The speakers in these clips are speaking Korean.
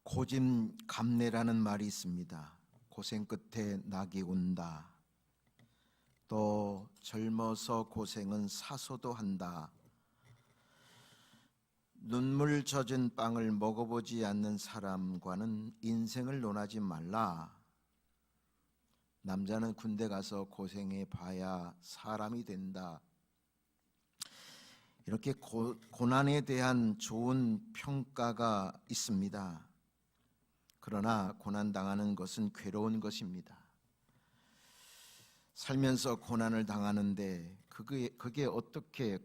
고짐감래라는 말이 있습니다. 고생 끝에 낙이 온다. 또 젊어서 고생은 사소도 한다. 눈물 젖은 빵을 먹어보지 않는 사람과는 인생을 논하지 말라. 남자는 군대 가서 고생해 봐야 사람이 된다. 이렇게 고난에 대한 좋은 평가가 있습니다. 그러나 고난당하는 것은 괴로운 것입니다. 살면서 고난을 당하는데 그게 어떻게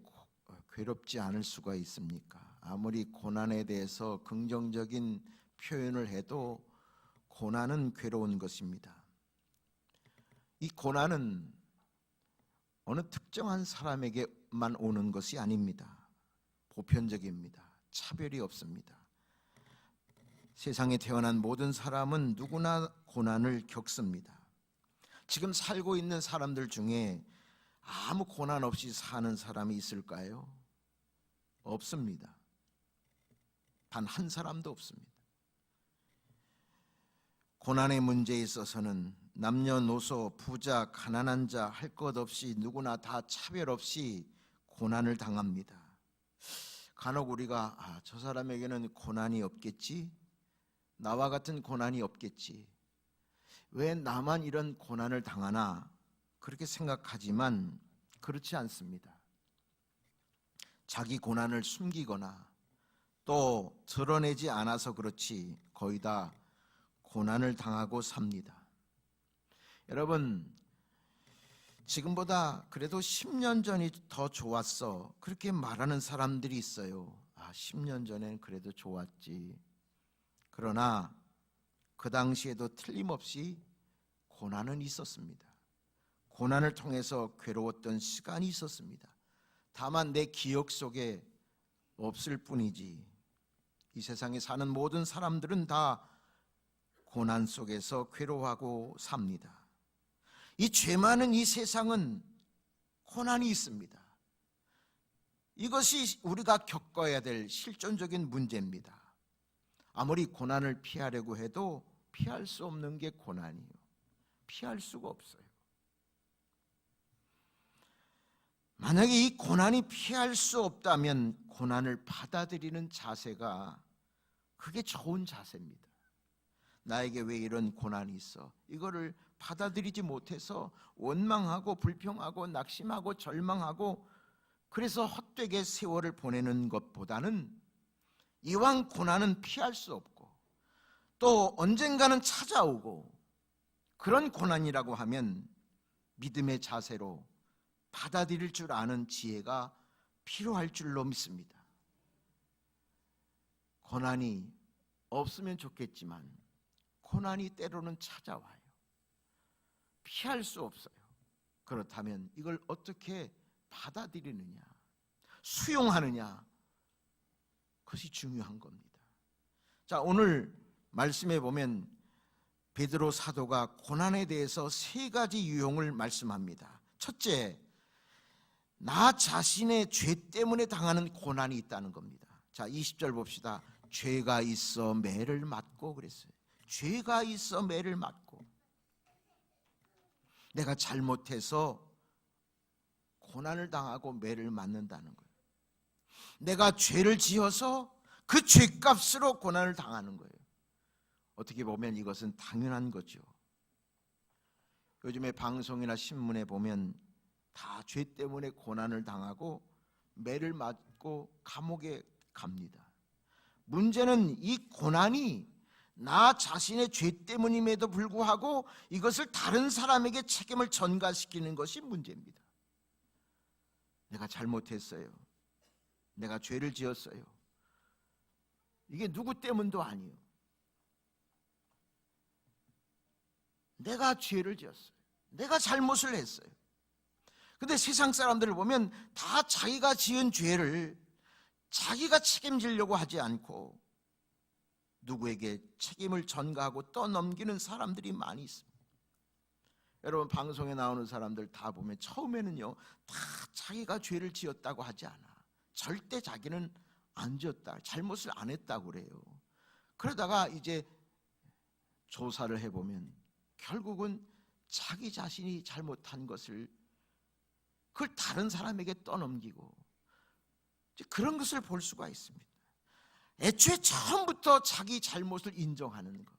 괴롭지 않을 수가 있습니까? 아무리 고난에 대해서 긍정적인 표현을 해도 고난은 괴로운 것입니다. 이 고난은 어느 특정한 사람에게만 오는 것이 아닙니다. 보편적입니다. 차별이 없습니다. 세상에 태어난 모든 사람은 누구나 고난을 겪습니다. 지금 살고 있는 사람들 중에 아무 고난 없이 사는 사람이 있을까요? 없습니다. 단 한 사람도 없습니다. 고난의 문제에 있어서는 남녀노소, 부자, 가난한 자 할 것 없이 누구나 다 차별 없이 고난을 당합니다. 간혹 우리가 저 사람에게는 고난이 없겠지? 나와 같은 고난이 없겠지? 왜 나만 이런 고난을 당하나? 그렇게 생각하지만 그렇지 않습니다. 자기 고난을 숨기거나 또 드러내지 않아서 그렇지 거의 다 고난을 당하고 삽니다. 여러분, 지금보다 그래도 10년 전이 더 좋았어, 그렇게 말하는 사람들이 있어요. 10년 전엔 그래도 좋았지. 그러나 그 당시에도 틀림없이 고난은 있었습니다. 고난을 통해서 괴로웠던 시간이 있었습니다. 다만 내 기억 속에 없을 뿐이지. 이 세상에 사는 모든 사람들은 다 고난 속에서 괴로워하고 삽니다. 이 죄 많은 이 세상은 고난이 있습니다. 이것이 우리가 겪어야 될 실존적인 문제입니다. 아무리 고난을 피하려고 해도 피할 수 없는 게 고난이에요. 피할 수가 없어요. 만약에 이 고난이 피할 수 없다면 고난을 받아들이는 자세가 그게 좋은 자세입니다. 나에게 왜 이런 고난이 있어? 이거를 받아들이지 못해서 원망하고 불평하고 낙심하고 절망하고 그래서 헛되게 세월을 보내는 것보다는 이왕 고난은 피할 수 없고 또 언젠가는 찾아오고 그런 고난이라고 하면 믿음의 자세로 받아들일 줄 아는 지혜가 필요할 줄로 믿습니다. 고난이 없으면 좋겠지만 고난이 때로는 찾아와요. 피할 수 없어요. 그렇다면 이걸 어떻게 받아들이느냐, 수용하느냐, 그것이 중요한 겁니다. 자, 오늘 말씀에 보면 베드로 사도가 고난에 대해서 3가지 유형을 말씀합니다. 첫째, 나 자신의 죄 때문에 당하는 고난이 있다는 겁니다. 자, 20절 봅시다. 죄가 있어 매를 맞고 그랬어요. 죄가 있어 매를 맞고, 내가 잘못해서 고난을 당하고 매를 맞는다는 거예요. 내가 죄를 지어서 그 죄값으로 고난을 당하는 거예요. 어떻게 보면 이것은 당연한 거죠. 요즘에 방송이나 신문에 보면 다 죄 때문에 고난을 당하고 매를 맞고 감옥에 갑니다. 문제는 이 고난이 나 자신의 죄 때문임에도 불구하고 이것을 다른 사람에게 책임을 전가시키는 것이 문제입니다. 내가 잘못했어요. 내가 죄를 지었어요. 이게 누구 때문도 아니에요. 내가 죄를 지었어요. 내가 잘못을 했어요. 근데 세상 사람들을 보면 다 자기가 지은 죄를 자기가 책임지려고 하지 않고 누구에게 책임을 전가하고 떠넘기는 사람들이 많이 있습니다. 여러분, 방송에 나오는 사람들 다 보면 처음에는요, 다 자기가 죄를 지었다고 하지 않아. 절대 자기는 안 지었다, 잘못을 안 했다고 그래요. 그러다가 이제 조사를 해보면 결국은 자기 자신이 잘못한 것을 그걸 다른 사람에게 떠넘기고 그런 것을 볼 수가 있습니다. 애초에 처음부터 자기 잘못을 인정하는 것,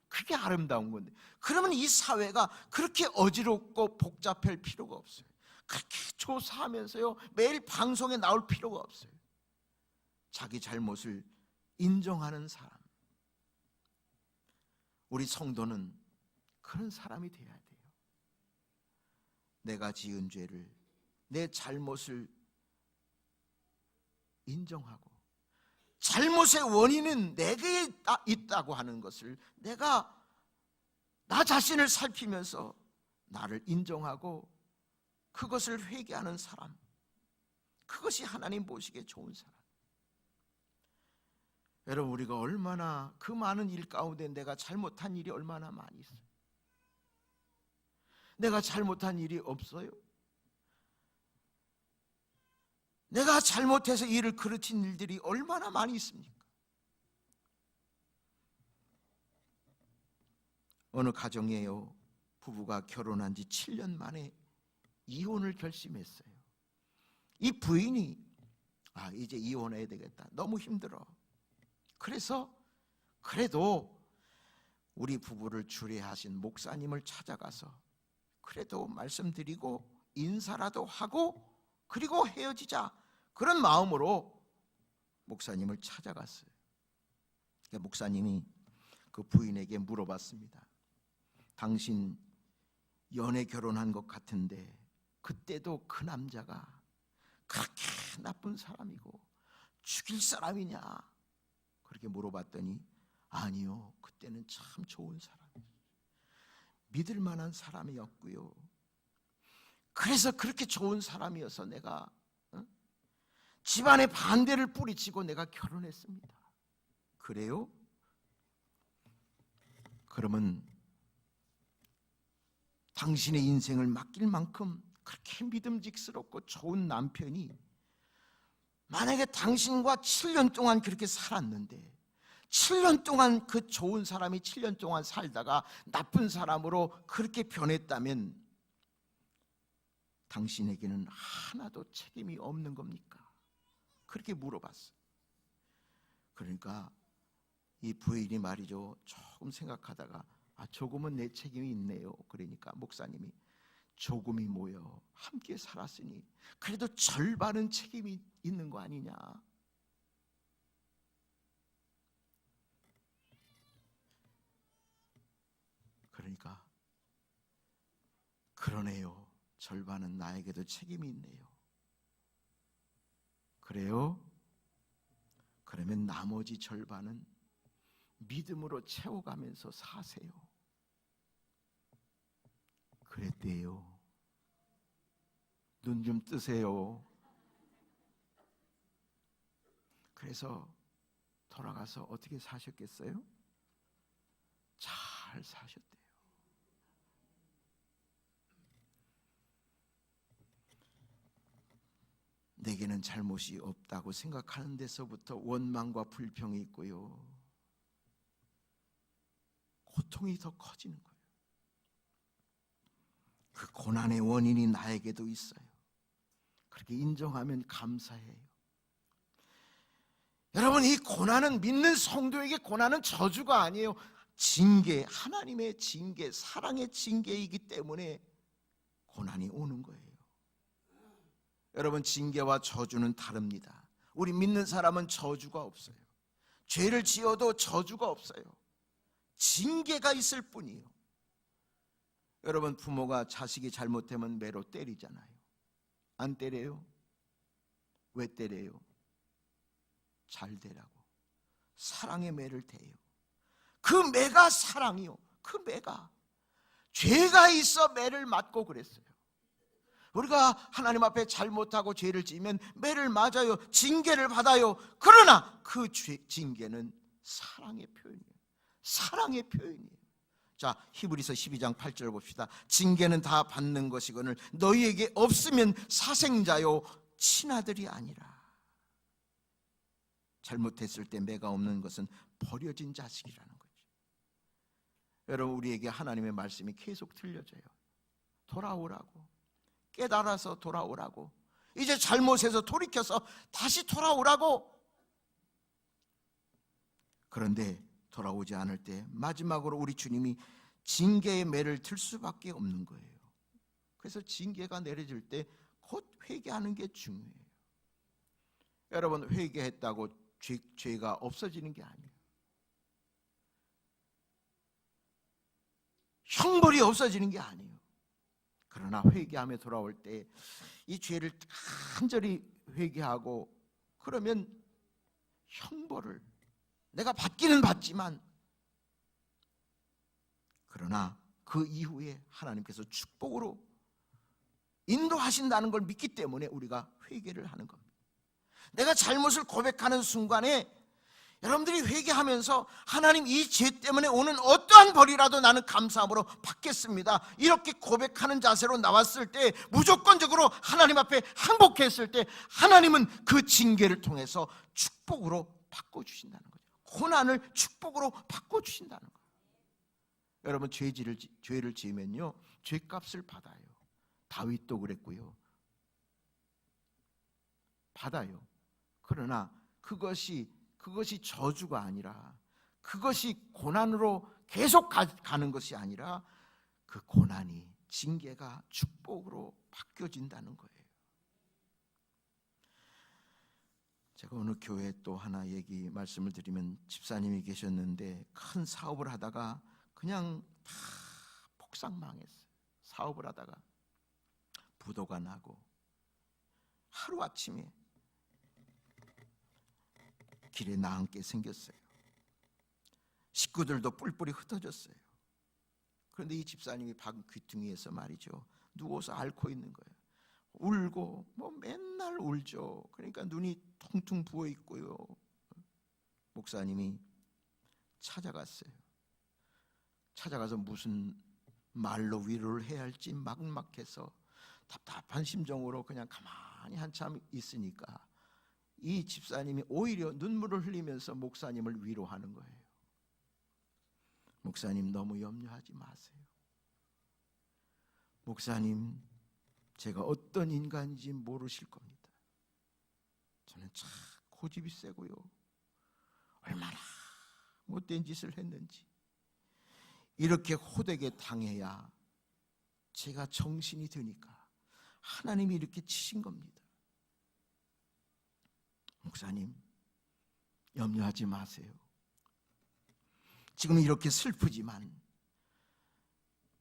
그게 아름다운 건데, 그러면 이 사회가 그렇게 어지럽고 복잡할 필요가 없어요. 그렇게 조사하면서요 매일 방송에 나올 필요가 없어요. 자기 잘못을 인정하는 사람, 우리 성도는 그런 사람이 돼야 돼요. 내가 지은 죄를, 내 잘못을 인정하고 잘못의 원인은 내게 있다고 하는 것을 내가 나 자신을 살피면서 나를 인정하고 그것을 회개하는 사람, 그것이 하나님 보시기에 좋은 사람. 여러분, 우리가 얼마나 그 많은 일 가운데 내가 잘못한 일이 얼마나 많이 있어요. 내가 잘못한 일이 없어요? 내가 잘못해서 일을 그르친 일들이 얼마나 많이 있습니까? 어느 가정에요, 부부가 결혼한 지 7년 만에 이혼을 결심했어요. 이 부인이 이제 이혼해야 되겠다, 너무 힘들어. 그래서 그래도 우리 부부를 주례하신 목사님을 찾아가서 그래도 말씀드리고 인사라도 하고 그리고 헤어지자, 그런 마음으로 목사님을 찾아갔어요. 목사님이 그 부인에게 물어봤습니다. 당신 연애 결혼한 것 같은데 그때도 그 남자가 그렇게 나쁜 사람이고 죽일 사람이냐? 그렇게 물어봤더니 아니요, 그때는 참 좋은 사람이에요. 믿을 만한 사람이었고요. 그래서 그렇게 좋은 사람이어서 내가 집안의 반대를 뿌리치고 내가 결혼했습니다. 그래요? 그러면 당신의 인생을 맡길 만큼 그렇게 믿음직스럽고 좋은 남편이 만약에 당신과 7년 동안 그렇게 살았는데 7년 동안 그 좋은 사람이 7년 동안 살다가 나쁜 사람으로 그렇게 변했다면 당신에게는 하나도 책임이 없는 겁니까? 그렇게 물어봤어요. 그러니까 이 부인이 말이죠, 조금 생각하다가 조금은 내 책임이 있네요. 그러니까 목사님이 조금이 뭐요, 함께 살았으니 그래도 절반은 책임이 있는 거 아니냐. 그러니까 그러네요, 절반은 나에게도 책임이 있네요. 그래요? 그러면 나머지 절반은 믿음으로 채워가면서 사세요. 그랬대요. 눈 좀 뜨세요. 그래서 돌아가서 어떻게 사셨겠어요? 잘 사셨대요. 내게는 잘못이 없다고 생각하는 데서부터 원망과 불평이 있고요, 고통이 더 커지는 거예요. 그 고난의 원인이 나에게도 있어요. 그렇게 인정하면 감사해요. 여러분, 이 고난은 믿는 성도에게 고난은 저주가 아니에요. 징계, 하나님의 징계, 사랑의 징계이기 때문에 고난이 오는 거예요. 여러분, 징계와 저주는 다릅니다. 우리 믿는 사람은 저주가 없어요. 죄를 지어도 저주가 없어요. 징계가 있을 뿐이에요. 여러분, 부모가 자식이 잘못하면 매로 때리잖아요. 안 때려요? 왜 때려요? 잘 되라고. 사랑의 매를 대요. 그 매가 사랑이요. 그 매가 죄가 있어 매를 맞고 그랬어요. 우리가 하나님 앞에 잘못하고 죄를 지으면 매를 맞아요. 징계를 받아요. 그러나 그 징계는 사랑의 표현이에요. 사랑의 표현이에요. 자, 히브리서 12장 8절 봅시다. 징계는 다 받는 것이거늘 너희에게 없으면 사생자요 친아들이 아니라. 잘못했을 때 매가 없는 것은 버려진 자식이라는 거죠. 여러분, 우리에게 하나님의 말씀이 계속 들려져요. 돌아오라고, 깨달아서 돌아오라고, 이제 잘못해서 돌이켜서 다시 돌아오라고. 그런데 돌아오지 않을 때 마지막으로 우리 주님이 징계의 매를 들 수밖에 없는 거예요. 그래서 징계가 내려질 때 곧 회개하는 게 중요해요. 여러분, 회개했다고 죄가 없어지는 게 아니에요. 형벌이 없어지는 게 아니에요. 그러나 회개하며 돌아올 때 이 죄를 간절히 회개하고 그러면 형벌을 내가 받기는 받지만, 그러나 그 이후에 하나님께서 축복으로 인도하신다는 걸 믿기 때문에 우리가 회개를 하는 겁니다. 내가 잘못을 고백하는 순간에 여러분들이 회개하면서 하나님, 이 죄 때문에 오는 어떠한 벌이라도 나는 감사함으로 받겠습니다, 이렇게 고백하는 자세로 나왔을 때 무조건적으로 하나님 앞에 항복했을 때 하나님은 그 징계를 통해서 축복으로 바꿔주신다는 거죠. 고난을 축복으로 바꿔주신다는 거예요. 여러분, 죄를 지으면요 죄값을 받아요. 다윗도 그랬고요, 받아요. 그러나 그것이 저주가 아니라, 그것이 고난으로 계속 가는 것이 아니라, 그 고난이, 징계가 축복으로 바뀌어진다는 거예요. 제가 어느 교회 또 하나 말씀을 드리면, 집사님이 계셨는데 큰 사업을 하다가 그냥 다 폭삭망했어요. 사업을 하다가 부도가 나고 하루아침에 길에 나앉게 생겼어요. 식구들도 뿔뿔이 흩어졌어요. 그런데 이 집사님이 방 귀퉁이에서 말이죠, 누워서 앓고 있는 거예요. 울고 맨날 울죠. 그러니까 눈이 퉁퉁 부어 있고요. 목사님이 찾아갔어요. 찾아가서 무슨 말로 위로를 해야 할지 막막해서 답답한 심정으로 그냥 가만히 한참 있으니까 이 집사님이 오히려 눈물을 흘리면서 목사님을 위로하는 거예요. 목사님, 너무 염려하지 마세요. 목사님, 제가 어떤 인간인지 모르실 겁니다. 저는 참 고집이 세고요, 얼마나 못된 짓을 했는지 이렇게 호되게 당해야 제가 정신이 드니까 하나님이 이렇게 치신 겁니다. 목사님, 염려하지 마세요. 지금 이렇게 슬프지만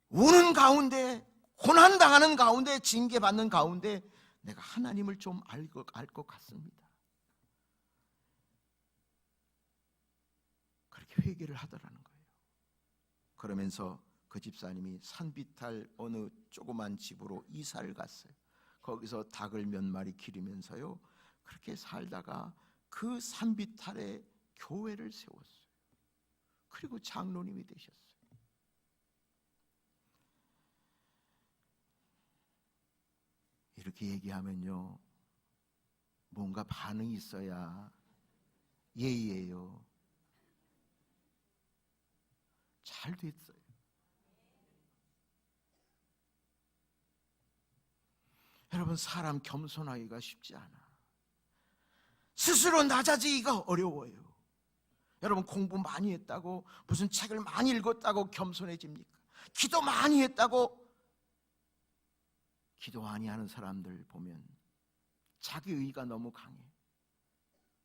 우는 가운데, 고난당하는 가운데, 징계받는 가운데 내가 하나님을 좀 알 것 같습니다. 그렇게 회개를 하더라는 거예요. 그러면서 그 집사님이 산비탈 어느 조그만 집으로 이사를 갔어요. 거기서 닭을 몇 마리 기르면서요, 그렇게 살다가 그 산비탈에 교회를 세웠어요. 그리고 장로님이 되셨어요. 이렇게 얘기하면요, 뭔가 반응이 있어야 예의예요. 잘 됐어요. 여러분, 사람 겸손하기가 쉽지 않아. 스스로 낮아지기가 어려워요. 여러분, 공부 많이 했다고, 무슨 책을 많이 읽었다고 겸손해집니까? 기도 많이 했다고? 기도 많이 하는 사람들 보면 자기의가 너무 강해.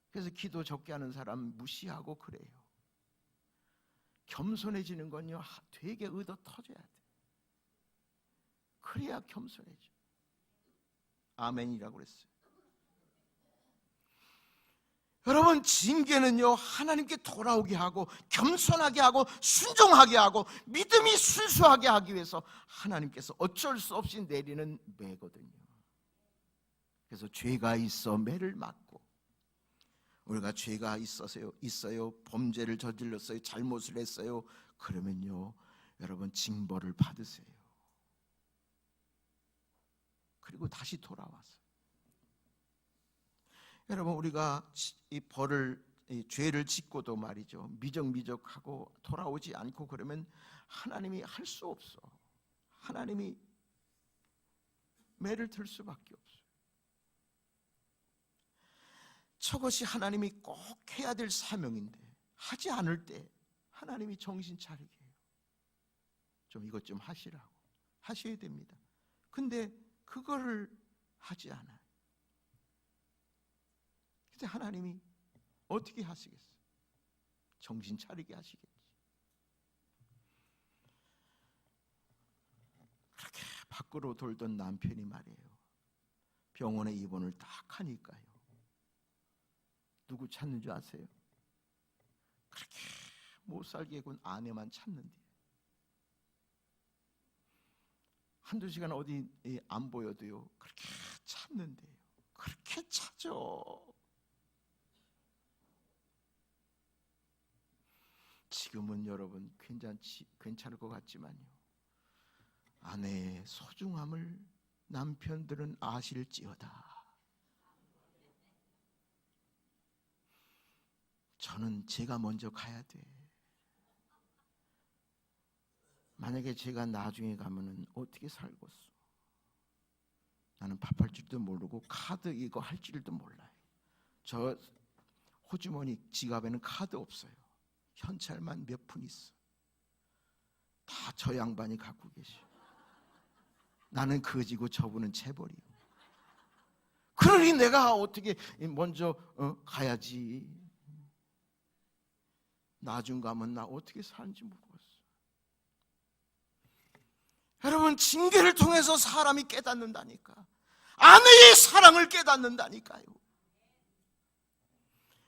그래서 기도 적게 하는 사람 무시하고 그래요. 겸손해지는 건요, 되게 의도 터져야 돼. 그래야 겸손해져. 아멘이라고 그랬어요. 여러분, 징계는요, 하나님께 돌아오게 하고 겸손하게 하고 순종하게 하고 믿음이 순수하게 하기 위해서 하나님께서 어쩔 수 없이 내리는 매거든요. 그래서 죄가 있어 매를 맞고, 우리가 죄가 있어요, 범죄를 저질렀어요, 잘못을 했어요, 그러면요, 여러분, 징벌을 받으세요. 그리고 다시 돌아와서, 여러분, 우리가 이 벌을 죄를 짓고도 말이죠, 미적미적하고 돌아오지 않고 그러면 하나님이 할 수 없어. 하나님이 매를 들 수밖에 없어요. 저것이 하나님이 꼭 해야 될 사명인데 하지 않을 때 하나님이 정신 차리게 해요. 좀 이것 좀 하시라고. 하셔야 됩니다. 근데 그거를 하지 않아요. 근데 하나님이 어떻게 하시겠어요? 정신 차리게 하시겠지. 그렇게 밖으로 돌던 남편이 말이에요, 병원에 입원을 딱 하니까요, 누구 찾는 줄 아세요? 그렇게 못 살게 군 아내만 찾는데, 한두 시간 어디 안 보여도요, 그렇게 찾는데요. 그렇게 찾아. 지금은 여러분 괜찮을 것 같지만요, 아내의 소중함을 남편들은 아실지어다. 저는 제가 먼저 가야 돼. 만약에 제가 나중에 가면은 어떻게 살겠어? 나는 밥할 줄도 모르고 카드 이거 할 줄도 몰라요. 저 호주머니 지갑에는 카드 없어요. 현찰만 몇 푼 있어. 다 저 양반이 갖고 계셔. 나는 거지고 저분은 재벌이요. 그러니 내가 어떻게 먼저 가야지. 나중 가면 나 어떻게 사는지 모르겠어. 여러분, 징계를 통해서 사람이 깨닫는다니까. 아내의 사랑을 깨닫는다니까요.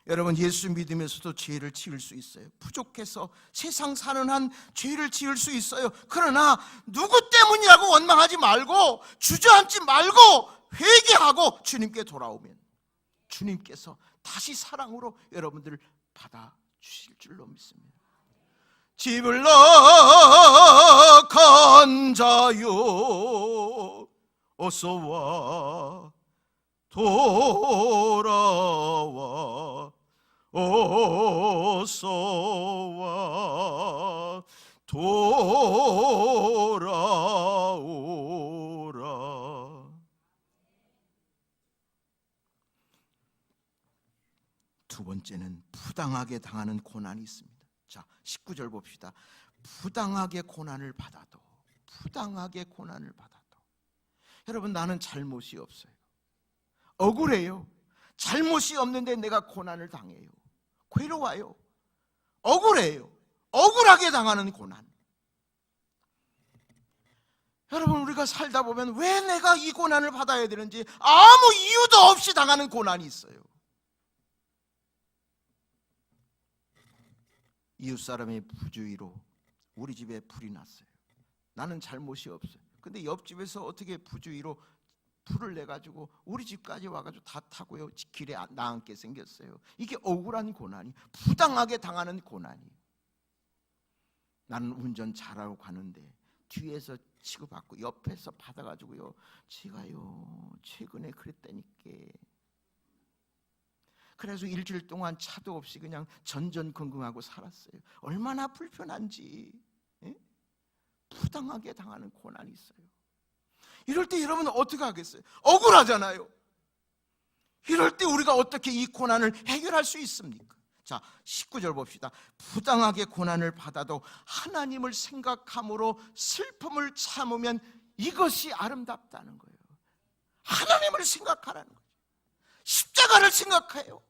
여러분, 예수 믿으면서도 죄를 지을 수 있어요. 부족해서 세상 사는 한 죄를 지을 수 있어요. 그러나 누구 때문이라고 원망하지 말고, 주저앉지 말고 회개하고 주님께 돌아오면 주님께서 다시 사랑으로 여러분들을 받아주실 줄로 믿습니다. 집을 나간 자요 어서와 돌아와, 어서와 돌아오라. 두 번째는 부당하게 당하는 고난이 있습니다. 자, 19절 봅시다. 부당하게 고난을 받아도, 부당하게 고난을 받아도. 여러분, 나는 잘못이 없어요. 억울해요. 잘못이 없는데 내가 고난을 당해요. 괴로워요. 억울해요. 억울하게 당하는 고난. 여러분, 우리가 살다 보면 왜 내가 이 고난을 받아야 되는지 아무 이유도 없이 당하는 고난이 있어요. 이웃사람의 부주의로 우리 집에 불이 났어요. 나는 잘못이 없어요. 근데 옆집에서 어떻게 부주의로 불을 내가지고 우리 집까지 와가지고 다 타고요, 길에 나앉게 생겼어요. 이게 억울한 고난이, 부당하게 당하는 고난이. 나는 운전 잘하고 가는데 뒤에서 치고받고 옆에서 받아가지고요, 제가요 최근에 그랬다니까. 그래서 일주일 동안 차도 없이 그냥 전전긍긍하고 살았어요. 얼마나 불편한지. 예? 부당하게 당하는 고난이 있어요. 이럴 때 여러분은 어떻게 하겠어요? 억울하잖아요. 이럴 때 우리가 어떻게 이 고난을 해결할 수 있습니까? 자, 19절 봅시다. 부당하게 고난을 받아도 하나님을 생각함으로 슬픔을 참으면 이것이 아름답다는 거예요. 하나님을 생각하라는 거예요. 십자가를 생각해요.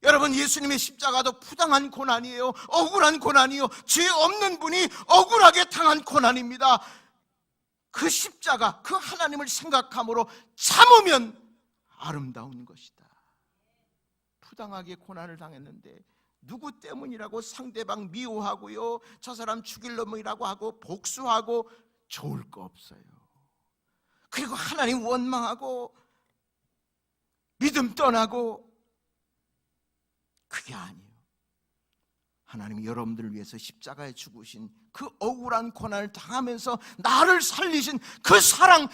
여러분, 예수님의 십자가도 부당한 고난이에요. 억울한 고난이에요. 죄 없는 분이 억울하게 당한 고난입니다. 그 십자가, 그 하나님을 생각함으로 참으면 아름다운 것이다. 부당하게 고난을 당했는데 누구 때문이라고 상대방 미워하고요, 저 사람 죽일 놈이라고 하고 복수하고 좋을 거 없어요. 그리고 하나님 원망하고 믿음 떠나고, 그게 아니에요. 하나님이 여러분들을 위해서 십자가에 죽으신 그 억울한 고난을 당하면서 나를 살리신 그 사랑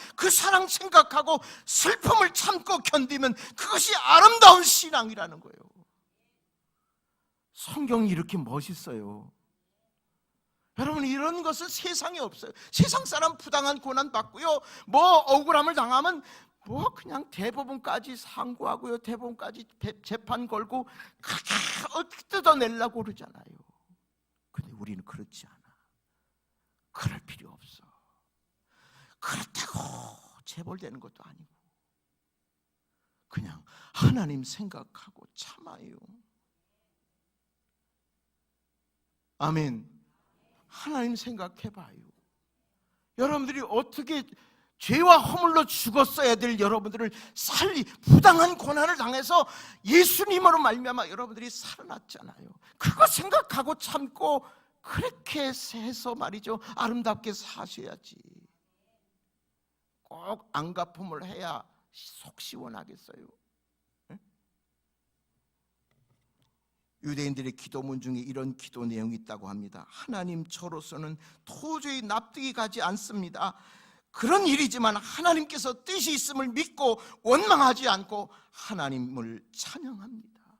생각하고 슬픔을 참고 견디면 그것이 아름다운 신앙이라는 거예요. 성경이 이렇게 멋있어요. 여러분, 이런 것은 세상에 없어요. 세상 사람 부당한 고난 받고요, 뭐 억울함을 당하면 뭐 그냥 대법원까지 상고하고요, 대법원까지 재판 걸고 어떻게 뜯어내려고 그러잖아요. 근데 우리는 그렇지 않아. 그럴 필요 없어. 그렇다고 재벌되는 것도 아니고 그냥 하나님 생각하고 참아요. 아멘. 하나님 생각해봐요. 여러분들이 어떻게 죄와 허물로 죽었어야 될 여러분들을 부당한 고난을 당해서 예수님으로 말미암아 여러분들이 살아났잖아요. 그거 생각하고 참고 그렇게 해서 말이죠, 아름답게 사셔야지. 꼭 안갚음을 해야 속 시원하겠어요? 유대인들의 기도문 중에 이런 기도 내용이 있다고 합니다. 하나님, 저로서는 도저히 납득이 가지 않습니다. 그런 일이지만 하나님께서 뜻이 있음을 믿고 원망하지 않고 하나님을 찬양합니다.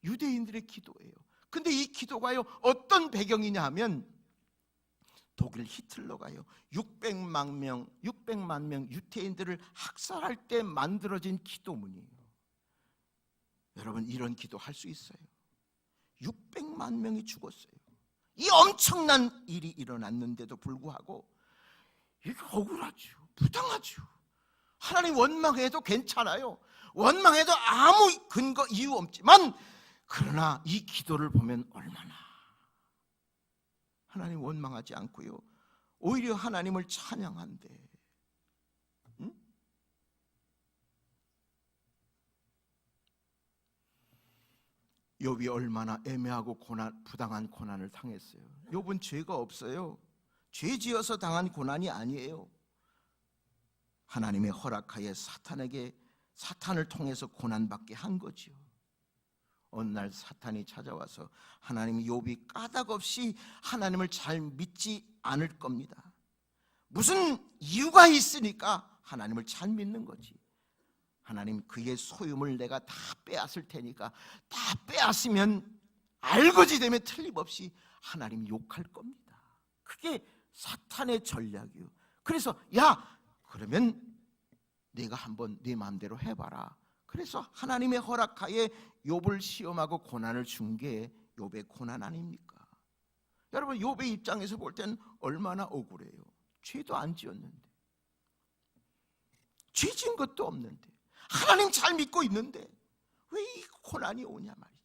유대인들의 기도예요. 근데 이 기도가요, 어떤 배경이냐 하면 독일 히틀러가요 600만 명 유대인들을 학살할 때 만들어진 기도문이에요. 여러분, 이런 기도 할 수 있어요? 600만 명이 죽었어요. 이 엄청난 일이 일어났는데도 불구하고 이게 억울하죠. 부당하죠. 하나님 원망해도 괜찮아요. 원망해도 아무 근거 이유 없지만, 그러나 이 기도를 보면 얼마나 하나님 원망하지 않고요, 오히려 하나님을 찬양한대. 욥이 얼마나 애매하고 부당한 고난을 당했어요. 욥은 죄가 없어요. 죄 지어서 당한 고난이 아니에요. 하나님의 허락하에 사탄을 통해서 고난받게 한 거죠. 어느 날 사탄이 찾아와서 하나님이 욥이 까닭없이 하나님을 잘 믿지 않을 겁니다. 무슨 이유가 있으니까 하나님을 잘 믿는 거지. 하나님, 그의 소유물 내가 다 빼앗을 테니까, 다 빼앗으면 알거지 되면 틀림없이 하나님 욕할 겁니다. 그게 사탄의 전략이에요. 그래서 그러면 내가 한번 네 마음대로 해봐라. 그래서 하나님의 허락하에 욥을 시험하고 고난을 준 게 욥의 고난 아닙니까? 여러분, 욥의 입장에서 볼 때는 얼마나 억울해요. 죄도 안 지었는데, 죄 지은 것도 없는데, 하나님 잘 믿고 있는데 왜 이 고난이 오냐 말이지.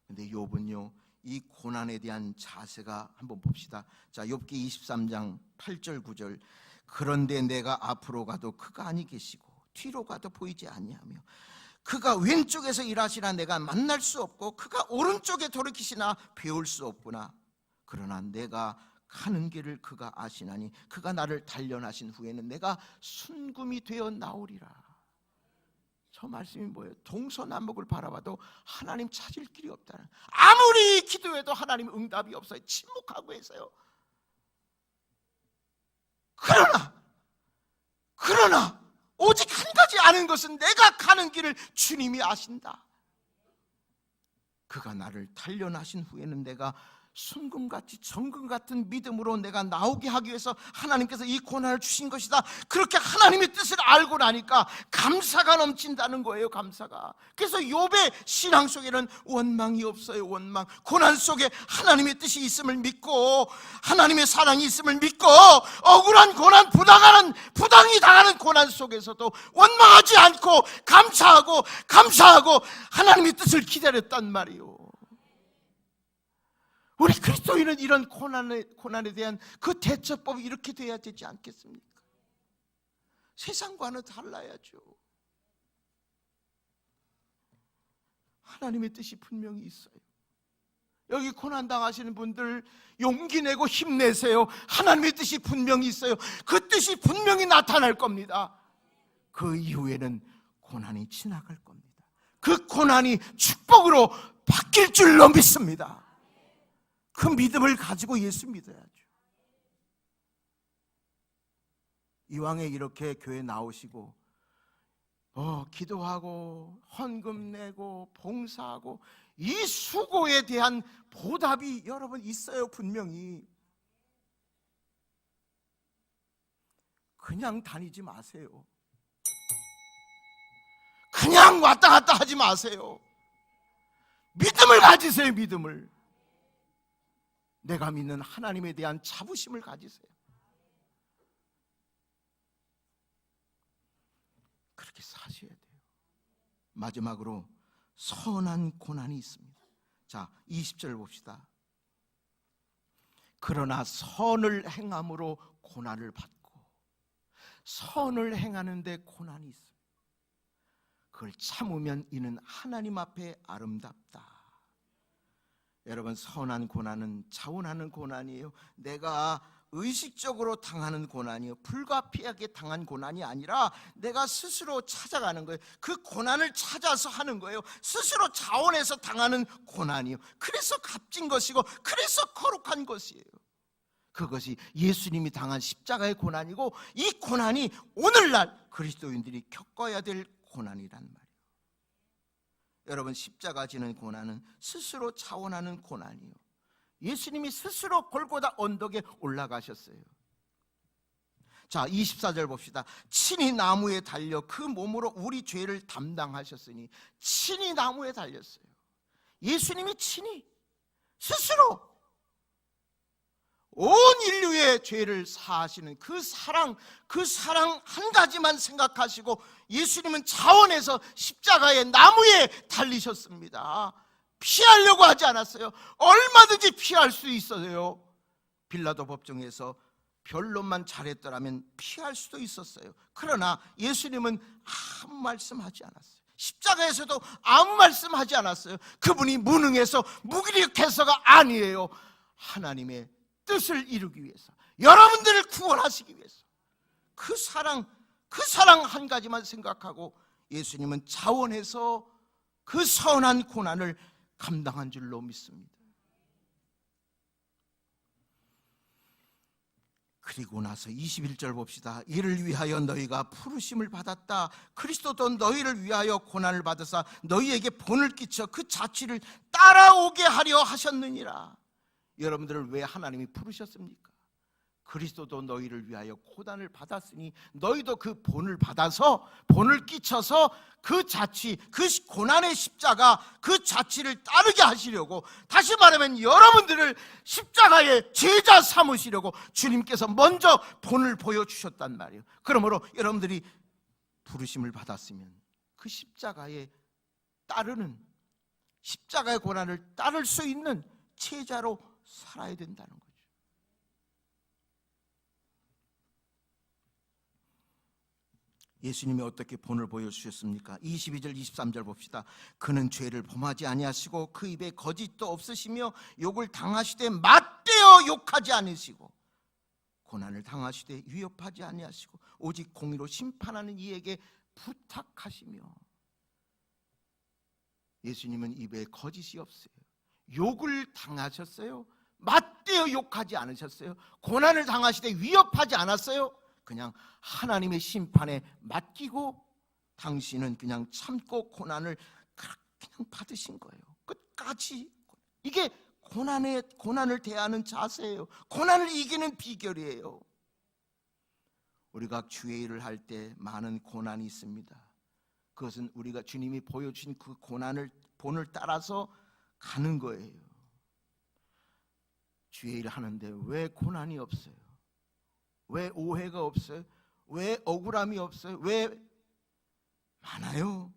근데 욥은요, 이 고난에 대한 자세가 한번 봅시다. 자, 욥기 23장 8절 9절. 그런데 내가 앞으로 가도 그가 아니 계시고 뒤로 가도 보이지 아니하며, 그가 왼쪽에서 일하시나 내가 만날 수 없고 그가 오른쪽에 돌이키시나 배울 수 없구나. 그러나 내가 가는 길을 그가 아시나니 그가 나를 단련하신 후에는 내가 순금이 되어 나오리라. 저 말씀이 뭐예요? 동서남북을 바라봐도 하나님 찾을 길이 없다는, 아무리 기도해도 하나님 응답이 없어요. 침묵하고 있어요. 그러나 오직 한 가지 아는 것은 내가 가는 길을 주님이 아신다. 그가 나를 단련하신 후에는 내가 순금같이 정금 같은 믿음으로 내가 나오게 하기 위해서 하나님께서 이 고난을 주신 것이다. 그렇게 하나님의 뜻을 알고 나니까 감사가 넘친다는 거예요. 감사가. 그래서 욥의 신앙 속에는 원망이 없어요. 원망. 고난 속에 하나님의 뜻이 있음을 믿고 하나님의 사랑이 있음을 믿고, 억울한 고난, 부당히 당하는 고난 속에서도 원망하지 않고 감사하고 하나님의 뜻을 기다렸단 말이에요. 우리 그리스도인은 이런 고난에 대한 그 대처법이 이렇게 돼야 되지 않겠습니까? 세상과는 달라야죠. 하나님의 뜻이 분명히 있어요. 여기 고난 당하시는 분들 용기 내고 힘내세요. 하나님의 뜻이 분명히 있어요. 그 뜻이 분명히 나타날 겁니다. 그 이후에는 고난이 지나갈 겁니다. 그 고난이 축복으로 바뀔 줄로 믿습니다. 그 믿음을 가지고 예수 믿어야죠. 이왕에 이렇게 교회 나오시고 기도하고 헌금 내고 봉사하고 이 수고에 대한 보답이 여러분 있어요. 분명히. 그냥 다니지 마세요. 그냥 왔다 갔다 하지 마세요. 믿음을 가지세요. 믿음을. 내가 믿는 하나님에 대한 자부심을 가지세요. 그렇게 사셔야 돼요. 마지막으로 선한 고난이 있습니다. 자, 20절 봅시다. 그러나 선을 행함으로 고난을 받고, 선을 행하는데 고난이 있어요. 그걸 참으면 이는 하나님 앞에 아름답다. 여러분, 선한 고난은 자원하는 고난이에요. 내가 의식적으로 당하는 고난이요, 불가피하게 당한 고난이 아니라 내가 스스로 찾아가는 거예요. 그 고난을 찾아서 하는 거예요. 스스로 자원해서 당하는 고난이요. 그래서 값진 것이고, 그래서 거룩한 것이에요. 그것이 예수님이 당한 십자가의 고난이고, 이 고난이 오늘날 그리스도인들이 겪어야 될 고난이란 말이에요. 여러분, 십자가 지는 고난은 스스로 자원하는 고난이에요. 예수님이 스스로 골고다 언덕에 올라가셨어요. 자, 24절 봅시다. 친히 나무에 달려 그 몸으로 우리 죄를 담당하셨으니, 친히 나무에 달렸어요. 예수님이 친히 스스로 온 인류의 죄를 사하시는 그 사랑 한 가지만 생각하시고 예수님은 자원해서 십자가의 나무에 달리셨습니다. 피하려고 하지 않았어요. 얼마든지 피할 수 있어요. 빌라도 법정에서 변론만 잘했더라면 피할 수도 있었어요. 그러나 예수님은 아무 말씀하지 않았어요. 십자가에서도 아무 말씀하지 않았어요. 그분이 무능해서 무기력해서가 아니에요. 하나님의 뜻을 이루기 위해서, 여러분들을 구원하시기 위해서 그 사랑 한 가지만 생각하고 예수님은 자원해서 그 선한 고난을 감당한 줄로 믿습니다. 그리고 나서 21절 봅시다. 이를 위하여 너희가 부르심을 받았다. 그리스도도 너희를 위하여 고난을 받으사 너희에게 본을 끼쳐 그 자취를 따라오게 하려 하셨느니라. 여러분들을 왜 하나님이 부르셨습니까? 그리스도도 너희를 위하여 고난을 받았으니 너희도 그 본을 받아서, 본을 끼쳐서 그 자취, 그 고난의 십자가, 그 자취를 따르게 하시려고, 다시 말하면 여러분들을 십자가의 제자 삼으시려고 주님께서 먼저 본을 보여주셨단 말이에요. 그러므로 여러분들이 부르심을 받았으면 그 십자가에 따르는, 십자가의 고난을 따를 수 있는 제자로 살아야 된다는 거죠. 예수님이 어떻게 본을 보여주셨습니까? 22절 23절 봅시다. 그는 죄를 범하지 아니하시고 그 입에 거짓도 없으시며 욕을 당하시되 맞대어 욕하지 않으시고 고난을 당하시되 위협하지 아니하시고 오직 공의로 심판하는 이에게 부탁하시며. 예수님은 입에 거짓이 없어요. 욕을 당하셨어요. 맞대어 욕하지 않으셨어요. 고난을 당하시되 위협하지 않았어요. 그냥 하나님의 심판에 맡기고 당신은 그냥 참고 고난을 그냥 받으신 거예요. 끝까지. 이게 고난을 대하는 자세예요. 고난을 이기는 비결이에요. 우리가 주의 일을 할 때 많은 고난이 있습니다. 그것은 우리가 주님이 보여주신 그 본을 따라서 가는 거예요. 주의 일을 하는데 왜 고난이 없어요? 왜 오해가 없어요? 왜 억울함이 없어요? 왜 많아요?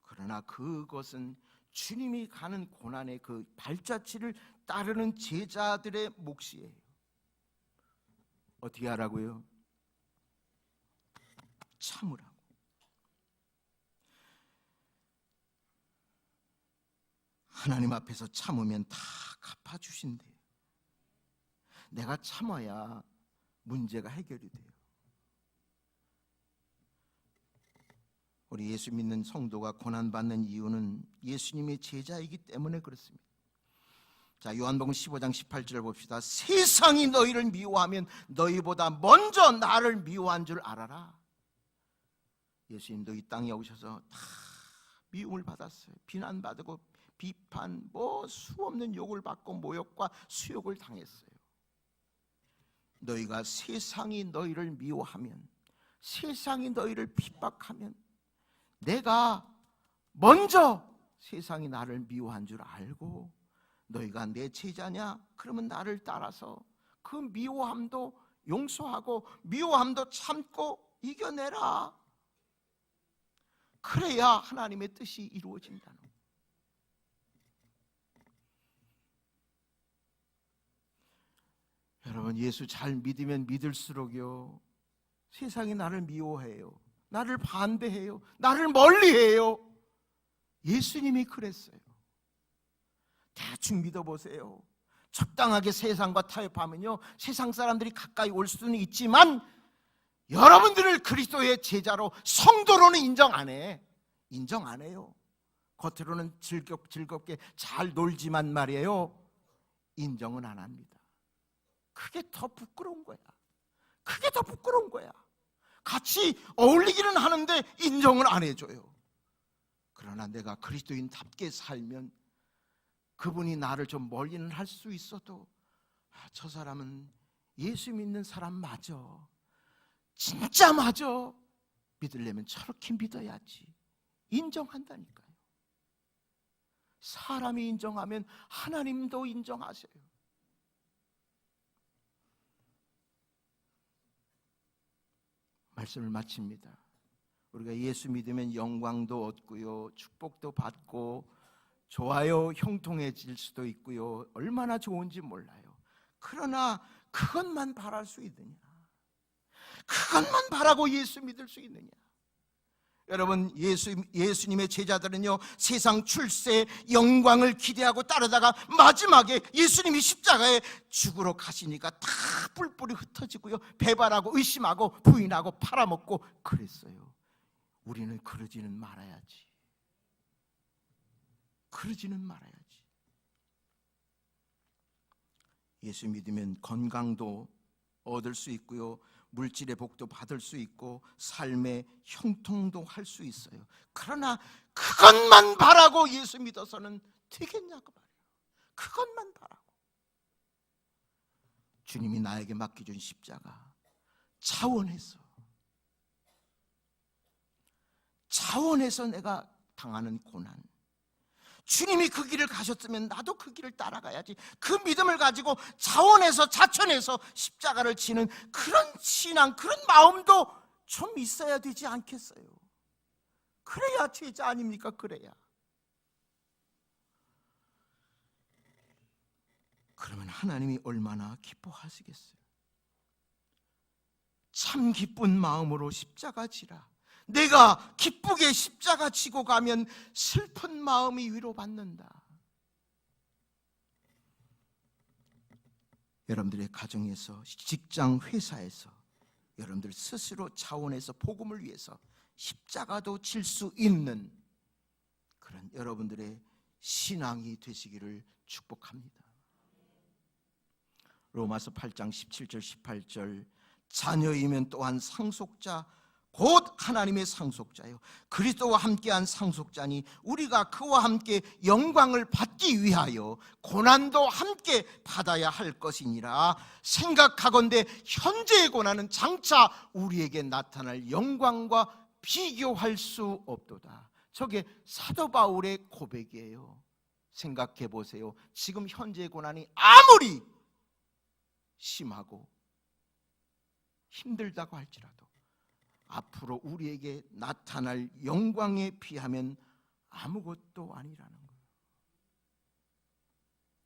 그러나 그것은 주님이 가는 고난의 그 발자취를 따르는 제자들의 몫이에요. 어떻게 하라고요? 참으라고. 하나님 앞에서 참으면 다 갚아주신대요. 내가 참아야 문제가 해결이 돼요. 우리 예수 믿는 성도가 고난받는 이유는 예수님의 제자이기 때문에 그렇습니다. 자, 요한복음 15장 18절을 봅시다. 세상이 너희를 미워하면 너희보다 먼저 나를 미워한 줄 알아라. 예수님도 이 땅에 오셔서 다 미움을 받았어요. 비난받고 비판, 수 없는 욕을 받고 모욕과 수욕을 당했어요. 너희가 세상이 너희를 미워하면, 세상이 너희를 핍박하면 내가 먼저 세상이 나를 미워한 줄 알고 너희가 내 제자냐? 그러면 나를 따라서 그 미워함도 용서하고 미워함도 참고 이겨내라. 그래야 하나님의 뜻이 이루어진다는 거예요. 여러분, 예수 잘 믿으면 믿을수록요, 세상이 나를 미워해요, 나를 반대해요, 나를 멀리해요. 예수님이 그랬어요. 대충 믿어보세요. 적당하게 세상과 타협하면요, 세상 사람들이 가까이 올 수는 있지만 여러분들을 그리스도의 제자로, 성도로는 인정 안 해. 인정 안 해요. 겉으로는 즐겁게 잘 놀지만 말이에요, 인정은 안 합니다. 그게 더 부끄러운 거야. 그게 더 부끄러운 거야. 같이 어울리기는 하는데 인정을 안 해줘요. 그러나 내가 그리스도인답게 살면 그분이 나를 좀 멀리는 할 수 있어도 저 사람은 예수 믿는 사람 맞아, 진짜 맞아, 믿으려면 저렇게 믿어야지. 인정한다니까요. 사람이 인정하면 하나님도 인정하세요. 말씀을 마칩니다. 우리가 예수 믿으면 영광도 얻고요, 축복도 받고 좋아요, 형통해질 수도 있고요, 얼마나 좋은지 몰라요. 그러나 그것만 바랄 수 있느냐? 그것만 바라고 예수 믿을 수 있느냐? 여러분, 예수님의 제자들은요, 세상 출세 영광을 기대하고 따르다가 마지막에 예수님이 십자가에 죽으러 가시니까 다 뿔뿔이 흩어지고요, 배반하고 의심하고 부인하고 팔아먹고 그랬어요. 우리는 그러지는 말아야지. 그러지는 말아야지. 예수 믿으면 건강도 얻을 수 있고요, 물질의 복도 받을 수 있고 삶의 형통도 할 수 있어요. 그러나 그것만 바라고 예수 믿어서는 되겠냐고 말이에요. 그것만 바라고. 주님이 나에게 맡겨준 십자가, 차원에서 내가 당하는 고난, 주님이 그 길을 가셨으면 나도 그 길을 따라가야지. 그 믿음을 가지고 자천해서 십자가를 지는 그런 신앙, 그런 마음도 좀 있어야 되지 않겠어요? 그래야 제자 아닙니까? 그래야. 그러면 하나님이 얼마나 기뻐하시겠어요? 참 기쁜 마음으로 십자가 지라. 내가 기쁘게 십자가 지고 가면 슬픈 마음이 위로받는다. 여러분들의 가정에서, 직장, 회사에서 여러분들 스스로 차원에서 복음을 위해서 십자가도 질 수 있는 그런 여러분들의 신앙이 되시기를 축복합니다. 로마서 8장 17절 18절, 자녀이면 또한 상속자 곧 하나님의 상속자요, 그리스도와 함께한 상속자니 우리가 그와 함께 영광을 받기 위하여 고난도 함께 받아야 할 것이니라. 생각하건대 현재의 고난은 장차 우리에게 나타날 영광과 비교할 수 없도다. 저게 사도 바울의 고백이에요. 생각해 보세요. 지금 현재의 고난이 아무리 심하고 힘들다고 할지라도 앞으로 우리에게 나타날 영광에 비하면 아무것도 아니라는 거예요.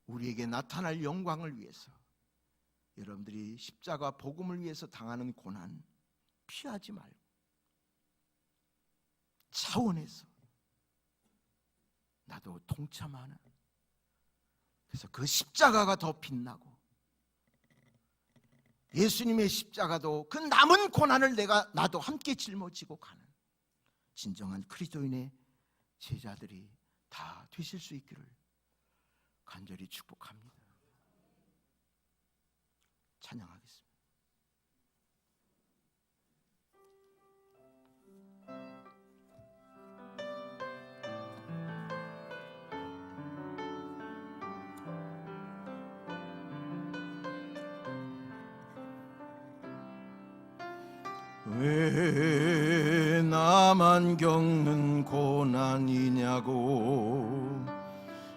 우리에게 나타날 영광을 위해서 여러분들이 십자가 복음을 위해서 당하는 고난 피하지 말고 차원에서 나도 동참하는, 그래서 그 십자가가 더 빛나고 예수님의 십자가도 그 남은 고난을 나도 함께 짊어지고 가는 진정한 그리스도인의 제자들이 다 되실 수 있기를 간절히 축복합니다. 찬양하겠습니다. 왜 나만 겪는 고난이냐고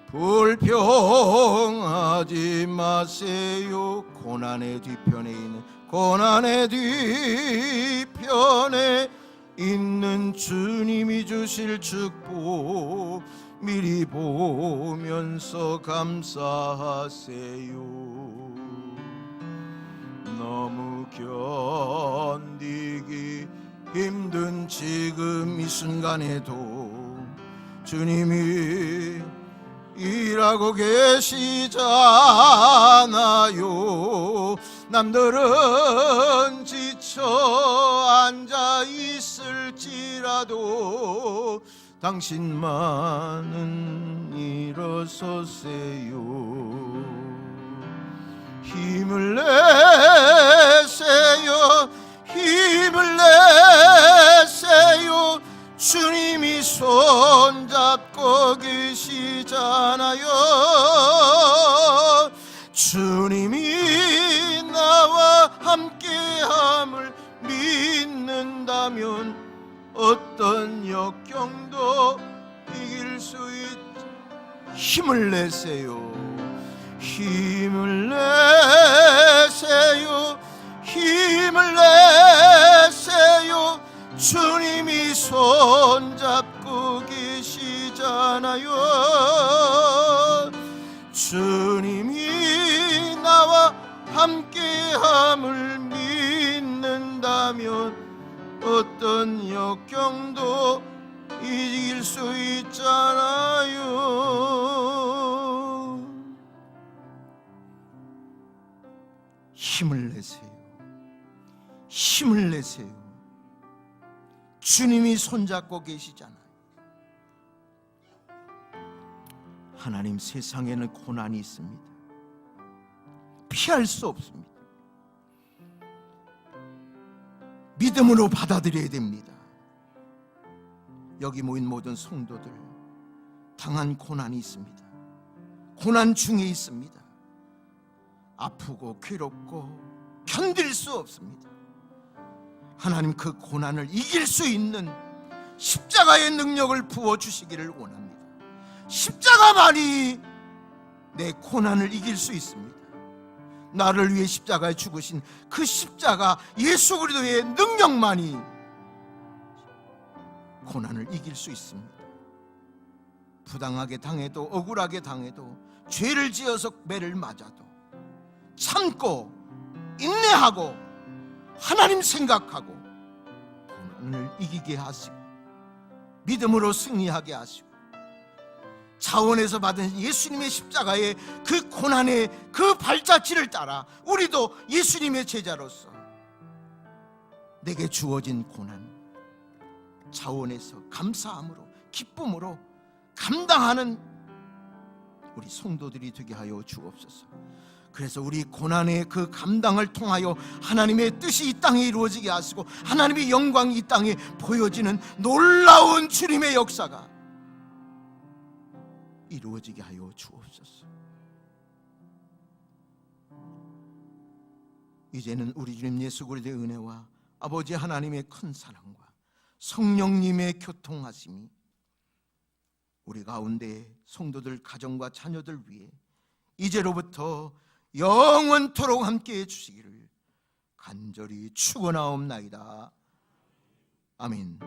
불평하지 마세요. 고난의 뒤편에 있는 주님이 주실 축복 미리 보면서 감사하세요. 너무 견디기 힘든 지금 이 순간에도 주님이 일하고 계시잖아요. 남들은 지쳐 앉아 있을지라도 당신만은 일어서세요. 힘을 내세요. 주님이 손잡고 계시잖아요. 주님이 나와 함께함을 믿는다면 어떤 역경도 이길 수 있다. 힘을 내세요. 주님이 손잡고 계시잖아요. 주님이 나와 함께함을 믿는다면 어떤 역경도 이길 수 있잖아요. 힘을 내세요. 주님이 손잡고 계시잖아요. 하나님, 세상에는 고난이 있습니다. 피할 수 없습니다. 믿음으로 받아들여야 됩니다. 여기 모인 모든 성도들 당한 고난이 있습니다. 고난 중에 있습니다. 아프고 괴롭고 견딜 수 없습니다. 하나님, 그 고난을 이길 수 있는 십자가의 능력을 부어주시기를 원합니다. 십자가만이 내 고난을 이길 수 있습니다. 나를 위해 십자가에 죽으신 그 십자가 예수 그리스도의 능력만이 고난을 이길 수 있습니다. 부당하게 당해도, 억울하게 당해도, 죄를 지어서 매를 맞아도 참고 인내하고 하나님 생각하고 고난을 이기게 하시고 믿음으로 승리하게 하시고 자원에서 받은 예수님의 십자가의 그 고난의 그 발자취를 따라 우리도 예수님의 제자로서 내게 주어진 고난 자원에서 감사함으로 기쁨으로 감당하는 우리 성도들이 되게 하여 주옵소서. 그래서 우리 고난의 그 감당을 통하여 하나님의 뜻이 이 땅에 이루어지게 하시고 하나님의 영광이 이 땅에 보여지는 놀라운 주님의 역사가 이루어지게 하여 주옵소서. 이제는 우리 주님 예수 그리스도의 은혜와 아버지 하나님의 큰 사랑과 성령님의 교통하심이 우리 가운데 성도들 가정과 자녀들 위해 이제로부터 영원토록 함께해 주시기를 간절히 축원하옵나이다. 아멘.